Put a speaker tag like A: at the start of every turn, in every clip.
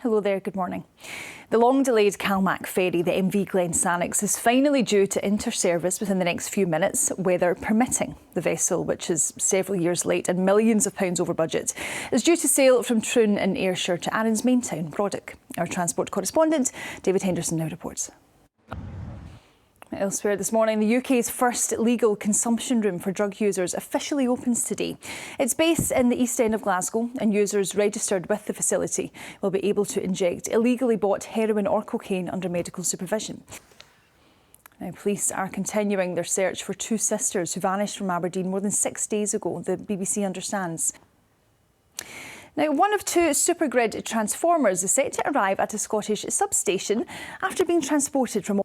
A: Hello there, good morning. The long-delayed Calmac ferry, the MV Glen Sannox, is finally due to enter service within the next few minutes, weather permitting. The vessel, which is several years late and millions of pounds over budget, is due to sail from Troon in Ayrshire to Arran's main town, Sporadic. Our transport correspondent, David Henderson, now reports. Elsewhere this morning, the UK's first legal consumption room for drug users officially opens today. It's based in the East End of Glasgow, and users registered with the facility will be able to inject illegally bought heroin or cocaine under medical supervision. Now, police are continuing their search for two sisters who vanished from Aberdeen more than 6 days ago, the BBC understands. Now, one of two supergrid transformers is set to arrive at a Scottish substation after being transported from.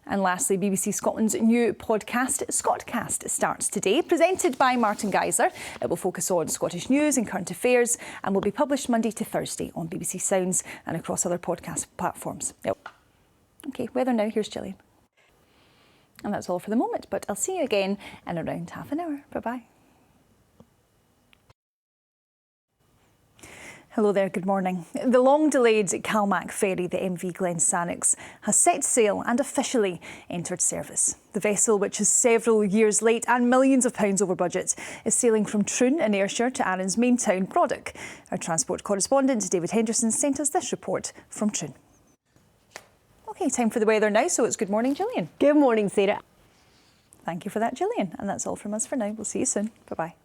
A: And lastly, BBC Scotland's new podcast, Scotcast, starts today, presented by Martin Geyser. It will focus on Scottish news and current affairs and will be published Monday to Thursday on BBC Sounds and across other podcast platforms. OK, weather now, here's Gillian. And that's all for the moment, but I'll see you again in around half an hour. Bye-bye. Hello there, good morning. The long-delayed Calmac ferry, the MV Glen Sannox, has set sail and officially entered service. The vessel, which is several years late and millions of pounds over budget, is sailing from Troon in Ayrshire to Arran's main town, Sporadic. Our transport correspondent, David Henderson, sent us this report from Troon. OK, time for the weather now, so it's good morning, Gillian.
B: Good morning, Sarah.
A: Thank you for that, Gillian. And that's all from us for now. We'll see you soon. Bye-bye.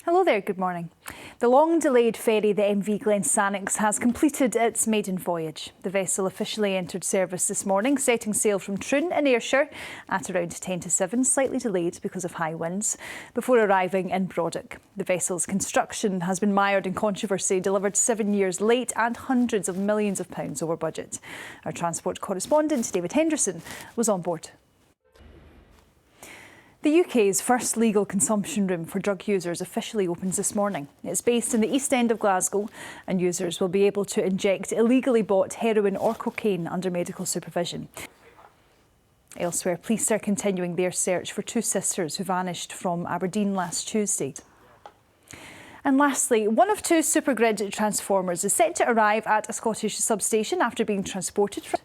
A: Hello there, good morning. The long-delayed ferry, the MV Glen Sannox, has completed its maiden voyage. The vessel officially entered service this morning, setting sail from Troon in Ayrshire at around 10 to 7, slightly delayed because of high winds, before arriving in Sporadic. The vessel's construction has been mired in controversy, delivered 7 years late and hundreds of millions of pounds over budget. Our transport correspondent, David Henderson, was on board. The UK's first legal consumption room for drug users officially opens this morning. It's based in the East End of Glasgow, and users will be able to inject illegally bought heroin or cocaine under medical supervision. Elsewhere, police are continuing their search for two sisters who vanished from Aberdeen last Tuesday. And lastly, one of two supergrid transformers is set to arrive at a Scottish substation after being transported from.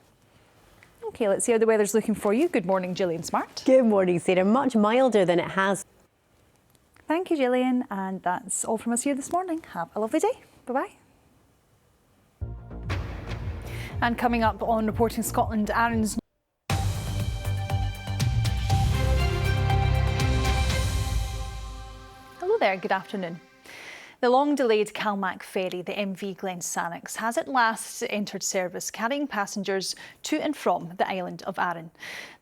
A: OK, let's see how the weather's looking for you. Good morning, Gillian Smart.
B: Good morning, Sarah. Much milder than it has.
A: Thank you, Gillian. And that's all from us here this morning. Have a lovely day. Bye-bye. And coming up on Reporting Scotland, Arran's. Hello there, good afternoon. The long-delayed Calmac ferry, the MV Glen Sannox, has at last entered service, carrying passengers to and from the island of Arran.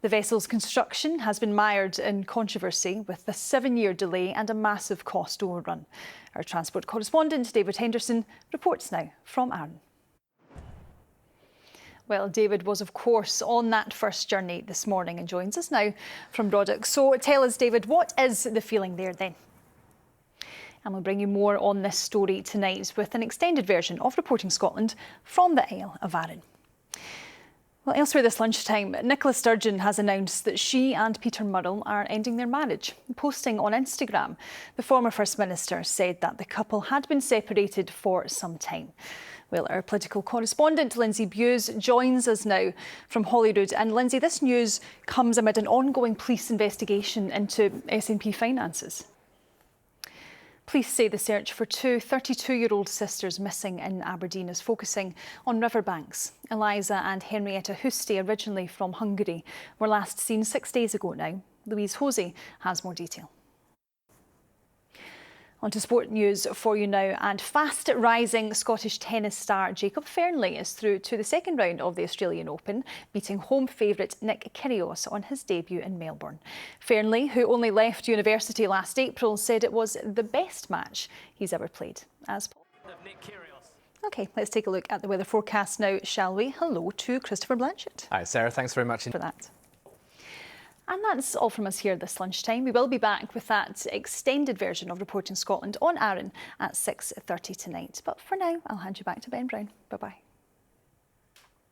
A: The vessel's construction has been mired in controversy with a 7-year delay and a massive cost overrun. Our transport correspondent, David Henderson, reports now from Arran. Well, David was, of course, on that first journey this morning and joins us now from Sporadic. So tell us, David, what is the feeling there then? And we'll bring you more on this story tonight with an extended version of Reporting Scotland from the Isle of Arran. Well, elsewhere this lunchtime, Nicola Sturgeon has announced that she and Peter Murrell are ending their marriage. Posting on Instagram, the former First Minister said that the couple had been separated for some time. Well, our political correspondent, Lindsay Bewes, joins us now from Holyrood. And Lindsay, this news comes amid an ongoing police investigation into SNP finances. Police say the search for two 32-year-old sisters missing in Aberdeen is focusing on riverbanks. Eliza and Henrietta Husti, originally from Hungary, were last seen 6 days ago now. Louise Hosey has more detail. On to sport news for you now, and fast-rising Scottish tennis star Jacob Fearnley is through to the second round of the Australian Open, beating home favourite Nick Kyrgios on his debut in Melbourne. Fearnley, who only left university last April, said it was the best match he's ever played. OK, let's take a look at the weather forecast now, shall we? Hello to Christopher Blanchett.
C: Hi, Sarah. Thanks very much
A: for that. And that's all from us here this lunchtime. We will be back with that extended version of Reporting Scotland on Arran at 6:30 tonight. But for now, I'll hand you back to Ben Brown. Bye-bye.